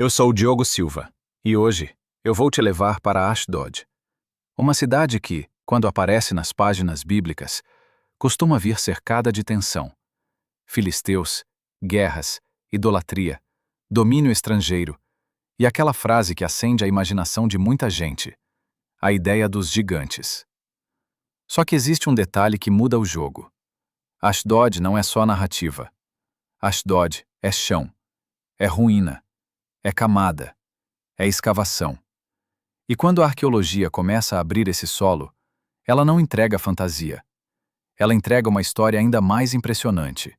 Eu sou o Diogo Silva, e hoje eu vou te levar para Ashdod, uma cidade que, quando aparece nas páginas bíblicas, costuma vir cercada de tensão. Filisteus, guerras, idolatria, domínio estrangeiro, e aquela frase que acende a imaginação de muita gente, a ideia dos gigantes. Só que existe um detalhe que muda o jogo. Ashdod não é só narrativa. Ashdod é chão, é ruína, é camada, é escavação. E quando a arqueologia começa a abrir esse solo, ela não entrega fantasia. Ela entrega uma história ainda mais impressionante,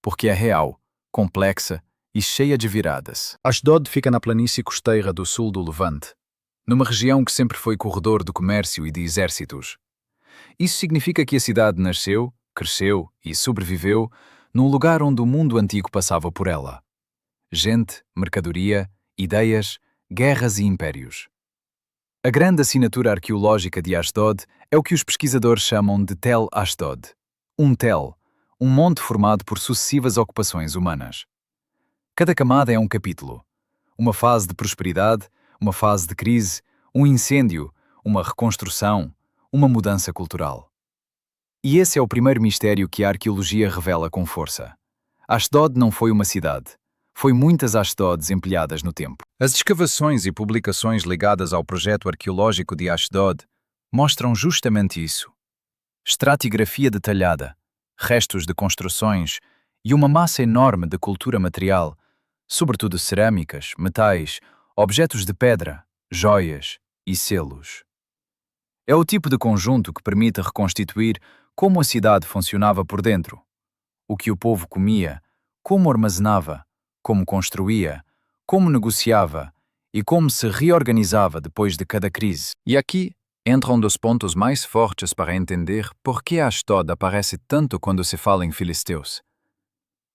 porque é real, complexa e cheia de viradas. Ashdod fica na planície costeira do sul do Levante, numa região que sempre foi corredor do comércio e de exércitos. Isso significa que a cidade nasceu, cresceu e sobreviveu num lugar onde o mundo antigo passava por ela. Gente, mercadoria, ideias, guerras e impérios. A grande assinatura arqueológica de Ashdod é o que os pesquisadores chamam de Tel Ashdod. Um monte formado por sucessivas ocupações humanas. Cada camada é um capítulo. Uma fase de prosperidade, uma fase de crise, um incêndio, uma reconstrução, uma mudança cultural. E esse é o primeiro mistério que a arqueologia revela com força. Ashdod não foi uma cidade. Foi muitas Ashdods empilhadas no tempo. As escavações e publicações ligadas ao projeto arqueológico de Ashdod mostram justamente isso. Estratigrafia detalhada, restos de construções e uma massa enorme de cultura material, sobretudo cerâmicas, metais, objetos de pedra, joias e selos. É o tipo de conjunto que permite reconstituir como a cidade funcionava por dentro, o que o povo comia, como armazenava, como construía, como negociava e como se reorganizava depois de cada crise. E aqui entra um dos pontos mais fortes para entender por que Ashdod aparece tanto quando se fala em filisteus.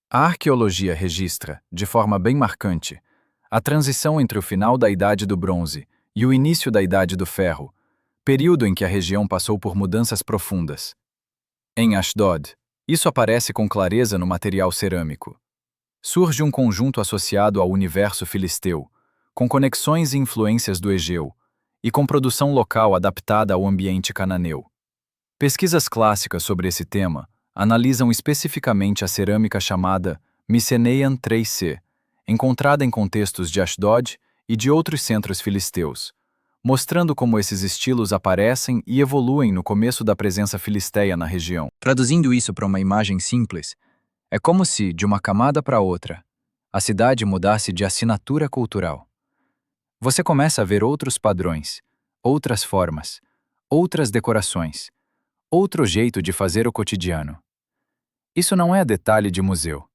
A arqueologia registra, de forma bem marcante, a transição entre o final da Idade do Bronze e o início da Idade do Ferro, período em que a região passou por mudanças profundas. Em Ashdod, isso aparece com clareza no material cerâmico. Surge um conjunto associado ao universo filisteu, com conexões e influências do Egeu, e com produção local adaptada ao ambiente cananeu. Pesquisas clássicas sobre esse tema analisam especificamente a cerâmica chamada Mycenaean 3C, encontrada em contextos de Ashdod e de outros centros filisteus, mostrando como esses estilos aparecem e evoluem no começo da presença filisteia na região. Traduzindo isso para uma imagem simples, é como se, de uma camada para outra, a cidade mudasse de assinatura cultural. Você começa a ver outros padrões, outras formas, outras decorações, outro jeito de fazer o cotidiano. Isso não é detalhe de museu.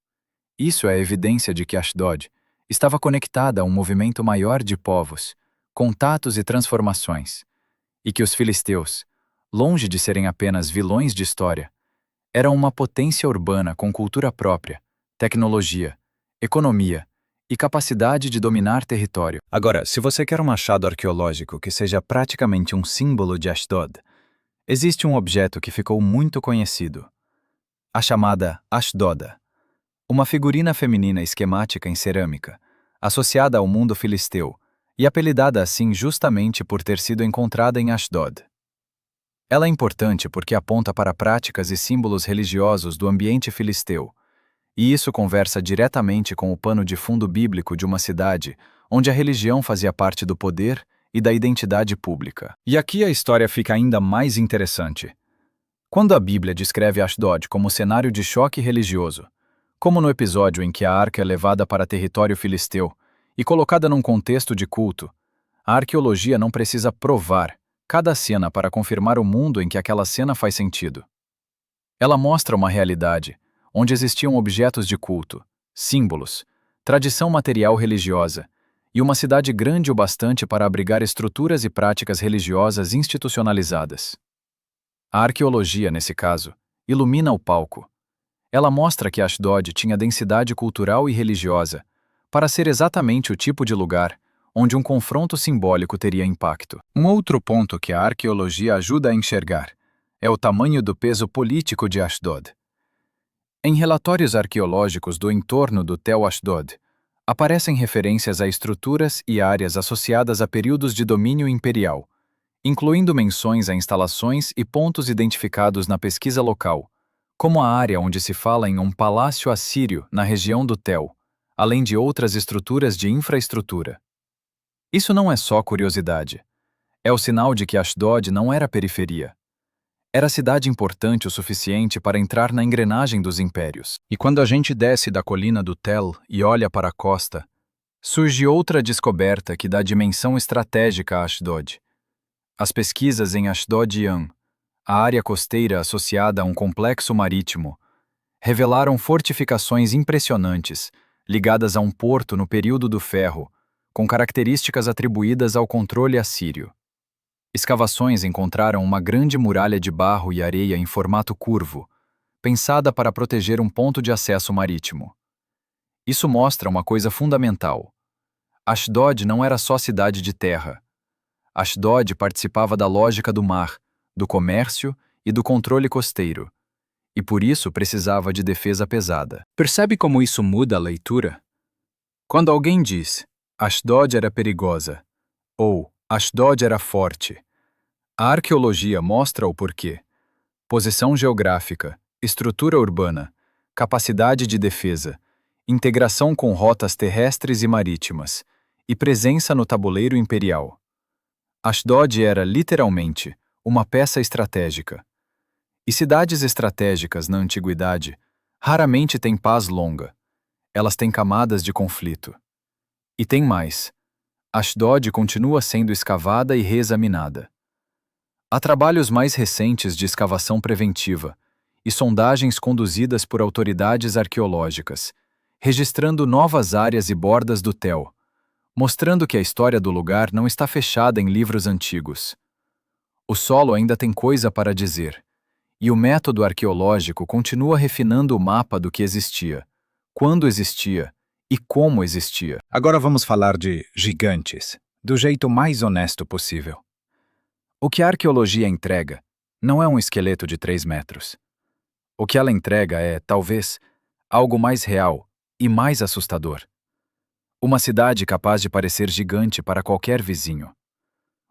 Isso é evidência de que Ashdod estava conectada a um movimento maior de povos, contatos e transformações, e que os filisteus, longe de serem apenas vilões de história, eram uma potência urbana com cultura própria, tecnologia, economia e capacidade de dominar território. Agora, se você quer um achado arqueológico que seja praticamente um símbolo de Ashdod, existe um objeto que ficou muito conhecido, a chamada Ashdoda, uma figurina feminina esquemática em cerâmica, associada ao mundo filisteu e apelidada assim justamente por ter sido encontrada em Ashdod. Ela é importante porque aponta para práticas e símbolos religiosos do ambiente filisteu, e isso conversa diretamente com o pano de fundo bíblico de uma cidade onde a religião fazia parte do poder e da identidade pública. E aqui a história fica ainda mais interessante. Quando a Bíblia descreve Ashdod como cenário de choque religioso, como no episódio em que a arca é levada para território filisteu e colocada num contexto de culto, a arqueologia não precisa provar cada cena para confirmar o mundo em que aquela cena faz sentido. Ela mostra uma realidade onde existiam objetos de culto, símbolos, tradição material religiosa e uma cidade grande o bastante para abrigar estruturas e práticas religiosas institucionalizadas. A arqueologia, nesse caso, ilumina o palco. Ela mostra que Ashdod tinha densidade cultural e religiosa para ser exatamente o tipo de lugar onde um confronto simbólico teria impacto. Um outro ponto que a arqueologia ajuda a enxergar é o tamanho do peso político de Ashdod. Em relatórios arqueológicos do entorno do Tel Ashdod, Aparecem referências a estruturas e áreas associadas a períodos de domínio imperial, incluindo menções a instalações e pontos identificados na pesquisa local, como a área onde se fala em um palácio assírio na região do Tel, além de outras estruturas de infraestrutura. Isso não é só curiosidade. É o sinal de que Ashdod não era periferia. Era cidade importante o suficiente para entrar na engrenagem dos impérios. E quando a gente desce da colina do Tel e olha para a costa, surge outra descoberta que dá dimensão estratégica a Ashdod. As pesquisas em Ashdod-Yan, a área costeira associada a um complexo marítimo, revelaram fortificações impressionantes, ligadas a um porto no período do Ferro, com características atribuídas ao controle assírio. Escavações encontraram uma grande muralha de barro e areia em formato curvo, pensada para proteger um ponto de acesso marítimo. Isso mostra uma coisa fundamental. Ashdod não era só cidade de terra. Ashdod participava da lógica do mar, do comércio e do controle costeiro, e por isso precisava de defesa pesada. Percebe como isso muda a leitura? Quando alguém diz Ashdod era perigosa ou Ashdod era forte, a arqueologia mostra o porquê. Posição geográfica, estrutura urbana, capacidade de defesa, integração com rotas terrestres e marítimas, e presença no tabuleiro imperial. Ashdod era, literalmente, uma peça estratégica. E cidades estratégicas na antiguidade raramente têm paz longa. Elas têm camadas de conflito. E tem mais. Ashdod continua sendo escavada e reexaminada. Há trabalhos mais recentes de escavação preventiva e sondagens conduzidas por autoridades arqueológicas, registrando novas áreas e bordas do Tel, mostrando que a história do lugar não está fechada em livros antigos. O solo ainda tem coisa para dizer, e o método arqueológico continua refinando o mapa do que existia, quando existia e como existia. Agora vamos falar de gigantes, do jeito mais honesto possível. O que a arqueologia entrega não é um esqueleto de 3 metros. O que ela entrega é, talvez, algo mais real e mais assustador. Uma cidade capaz de parecer gigante para qualquer vizinho.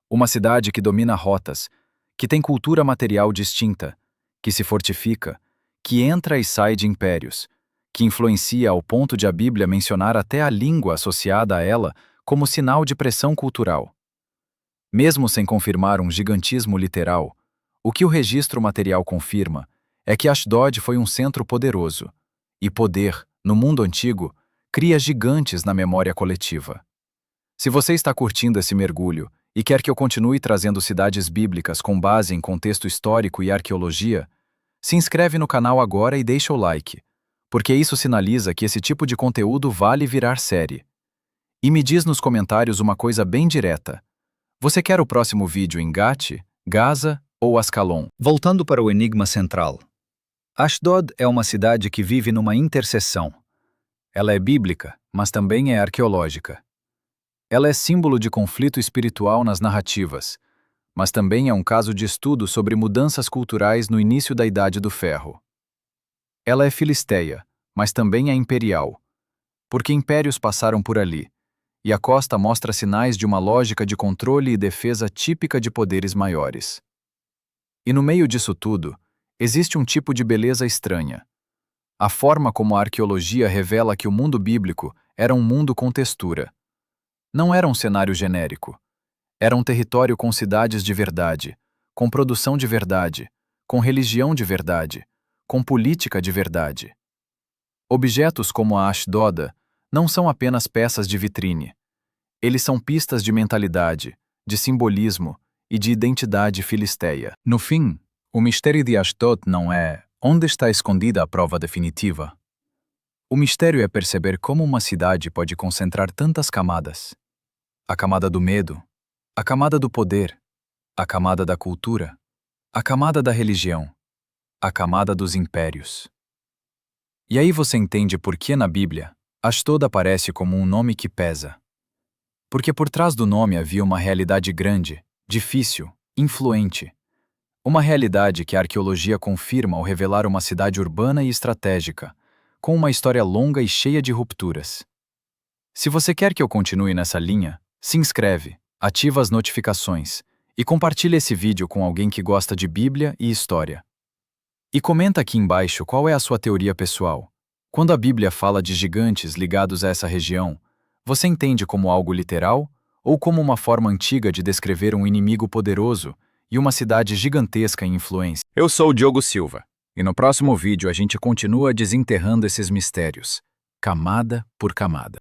Uma cidade que domina rotas, que tem cultura material distinta, que se fortifica, que entra e sai de impérios, que influencia ao ponto de a Bíblia mencionar até a língua associada a ela como sinal de pressão cultural. Mesmo sem confirmar um gigantismo literal, o que o registro material confirma é que Ashdod foi um centro poderoso, e poder, no mundo antigo, cria gigantes na memória coletiva. Se você está curtindo esse mergulho e quer que eu continue trazendo cidades bíblicas com base em contexto histórico e arqueologia, se inscreve no canal agora e deixa o like, porque isso sinaliza que esse tipo de conteúdo vale virar série. E me diz nos comentários uma coisa bem direta. Você quer o próximo vídeo em Gati, Gaza ou Ascalon? Voltando para o enigma central. Ashdod é uma cidade que vive numa interseção. Ela é bíblica, mas também é arqueológica. Ela é símbolo de conflito espiritual nas narrativas, mas também é um caso de estudo sobre mudanças culturais no início da Idade do Ferro. Ela é filisteia, mas também é imperial, porque impérios passaram por ali, e a costa mostra sinais de uma lógica de controle e defesa típica de poderes maiores. E no meio disso tudo, existe um tipo de beleza estranha. A forma como a arqueologia revela que o mundo bíblico era um mundo com textura. Não era um cenário genérico. Era um território com cidades de verdade, com produção de verdade, com religião de verdade, com política de verdade. Objetos como a Ashdoda não são apenas peças de vitrine. Eles são pistas de mentalidade, de simbolismo e de identidade filisteia. No fim, o mistério de Ashdod não é onde está escondida a prova definitiva. O mistério é perceber como uma cidade pode concentrar tantas camadas. A camada do medo, a camada do poder, a camada da cultura, a camada da religião, a camada dos impérios. E aí você entende por que na Bíblia Ashdod aparece como um nome que pesa. Porque por trás do nome havia uma realidade grande, difícil, influente. Uma realidade que a arqueologia confirma ao revelar uma cidade urbana e estratégica, com uma história longa e cheia de rupturas. Se você quer que eu continue nessa linha, se inscreve, ativa as notificações e compartilhe esse vídeo com alguém que gosta de Bíblia e história. E comenta aqui embaixo qual é a sua teoria pessoal. Quando a Bíblia fala de gigantes ligados a essa região, você entende como algo literal ou como uma forma antiga de descrever um inimigo poderoso e uma cidade gigantesca em influência? Eu sou o Diogo Silva, e no próximo vídeo a gente continua desenterrando esses mistérios, camada por camada.